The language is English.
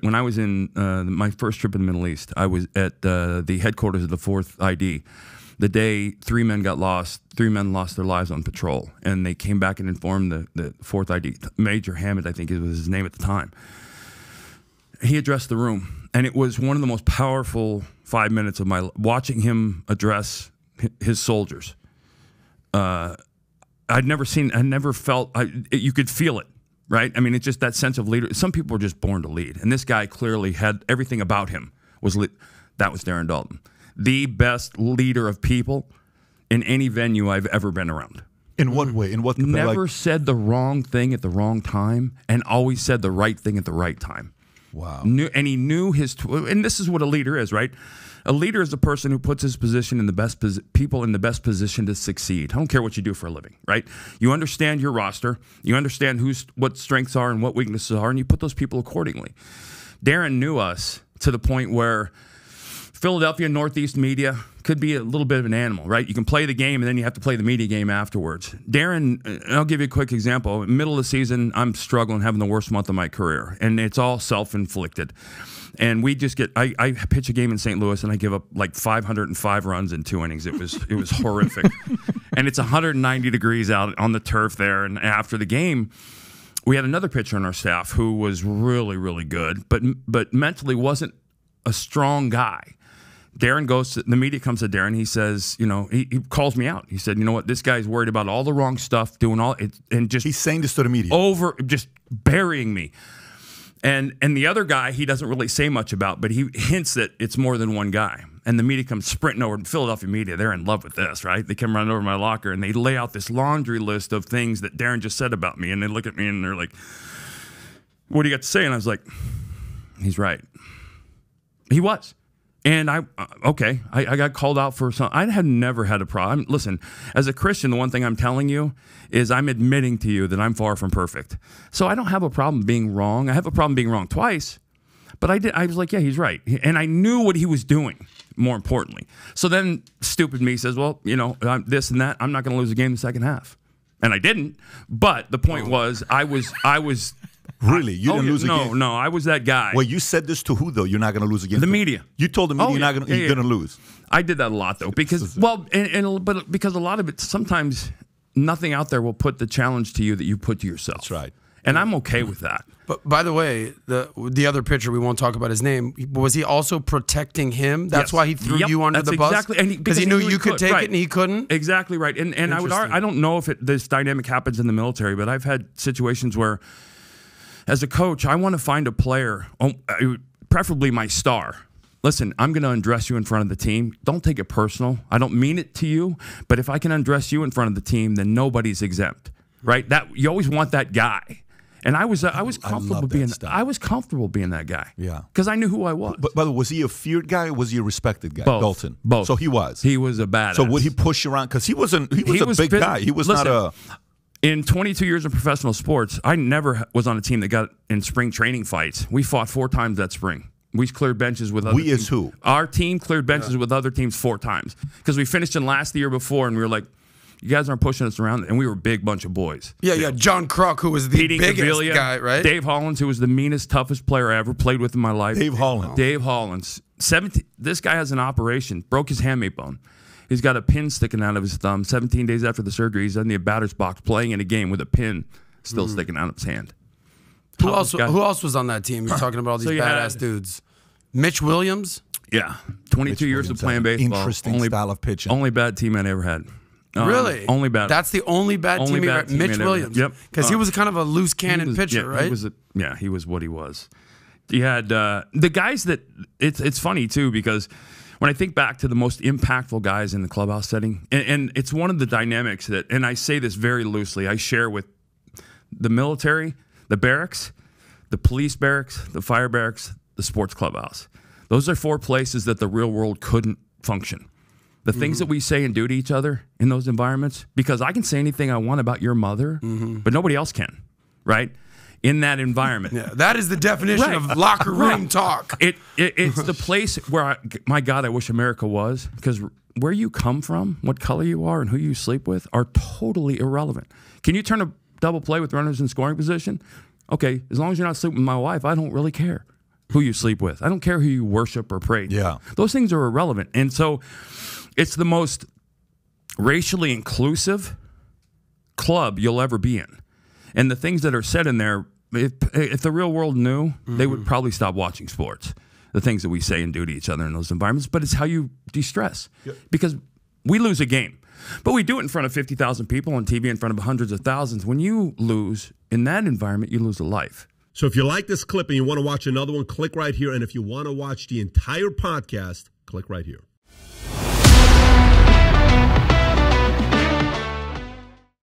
when I was in my first trip in the Middle East, I was at the headquarters of the 4th ID. The day 3 men got lost, 3 men lost their lives on patrol, and they came back and informed the 4th ID. Major Hammond, I think was his name at the time. He addressed the room, and it was one of the most powerful 5 minutes of my life, watching him address his soldiers. I never felt, you could feel it, right? I mean, it's just that sense of leader. Some people are just born to lead, and this guy clearly had everything about him. That was Darren Dalton. The best leader of people in any venue I've ever been around. In what way? In what? Never said the wrong thing at the wrong time, and always said the right thing at the right time. Wow. And he knew and this is what a leader is, right? A leader is a person who puts his position in the best people in the best position to succeed. I don't care what you do for a living, right? You understand your roster, you understand what strengths are and what weaknesses are, and you put those people accordingly. Darren knew us to the point where Philadelphia Northeast media could be a little bit of an animal, right? You can play the game, and then you have to play the media game afterwards. Darren, I'll give you a quick example. Middle of the season, I'm struggling, having the worst month of my career, and it's all self-inflicted. And we just I pitch a game in St. Louis, and I give up like 505 runs in 2 innings. It was horrific. And it's 190 degrees out on the turf there, and after the game, we had another pitcher on our staff who was really, really good, but mentally wasn't a strong guy. Darren the media comes to Darren. He says, he calls me out. He said, you know what, this guy's worried about all the wrong stuff, doing all it, and just he's saying this to the media, just burying me. And the other guy, he doesn't really say much about, but he hints that it's more than one guy. And the media comes sprinting over. Philadelphia media, they're in love with this, right? They come running over my locker, and they lay out this laundry list of things that Darren just said about me. And they look at me, and they're like, what do you got to say? And I was like, he's right. He was. And I got called out for something. I had never had a problem. Listen, as a Christian, the one thing I'm telling you is I'm admitting to you that I'm far from perfect. So I don't have a problem being wrong. I have a problem being wrong twice. But I was like, yeah, he's right. And I knew what he was doing, more importantly. So then stupid me says, well, this and that, I'm not going to lose a game in the second half. And I didn't. But the point was, I was Really? You didn't lose a game? No, I was that guy. Well, you said this to who, though? You're not going to lose a game? The media. You told the media you're going to lose. I did that a lot, though, because, but because a lot of it, sometimes nothing out there will put the challenge to you that you put to yourself. That's right. And I'm okay with that. But by the way, the other pitcher, we won't talk about his name, was he also protecting him? That's why he threw you under the bus? Exactly. Because he knew you could take it and he couldn't? Exactly right. And I don't know if this dynamic happens in the military, but I've had situations where, as a coach, I want to find a player, preferably my star. Listen, I'm going to undress you in front of the team. Don't take it personal. I don't mean it to you, but if I can undress you in front of the team, then nobody's exempt, right? You always want that guy. And I was comfortable being that guy. Yeah. Because I knew who I was. But by the way, was he a feared guy or was he a respected guy? Both. Dalton. Both. So he was. He was a badass. So would he push you around? Because he was a big guy. He was not a. In 22 years of professional sports, I never was on a team that got in spring training fights. We fought 4 times that spring. We cleared benches with other teams. We is who? Our team cleared benches with other teams 4 times. Because we finished in last the year before, and we were like, you guys aren't pushing us around. And we were a big bunch of boys. Yeah. John Kruk, who was the biggest guy, right? Dave Hollins, who was the meanest, toughest player I ever played with in my life. Dave Hollins. 17. This guy has an operation. Broke his hamate bone. He's got a pin sticking out of his thumb. 17 days after the surgery, he's in the batter's box playing in a game with a pin still sticking out of his hand. Who else was on that team? You're talking about all these badass dudes. Mitch Williams? Yeah. 22 years of playing baseball. Interesting style of pitching. Only bad team I ever had. Really? Only bad. That's the only bad team you had? Mitch Williams? Yep. Because he was kind of a loose cannon pitcher, right? He was what he was. You had the guys that it's funny too, because when I think back to the most impactful guys in the clubhouse setting, and it's one of the dynamics that, and I say this very loosely, I share with the military, the barracks, the police barracks, the fire barracks, the sports clubhouse. Those are 4 places that the real world couldn't function. The things that we say and do to each other in those environments, because I can say anything I want about your mother, but nobody else can, right? In that environment. Yeah, that is the definition of locker room talk. It's the place where, my God, I wish America was, because where you come from, what color you are, and who you sleep with are totally irrelevant. Can you turn a double play with runners in scoring position? Okay, as long as you're not sleeping with my wife, I don't really care. who you sleep with. I don't care who you worship or pray to. Yeah. Those things are irrelevant. And so it's the most racially inclusive club you'll ever be in. And the things that are said in there, if the real world knew, they would probably stop watching sports. The things that we say and do to each other in those environments. But it's how you de-stress. Yep. Because we lose a game. But we do it in front of 50,000 people on TV, in front of hundreds of thousands. When you lose in that environment, you lose a life. So if you like this clip and you want to watch another one, click right here. And if you want to watch the entire podcast, click right here.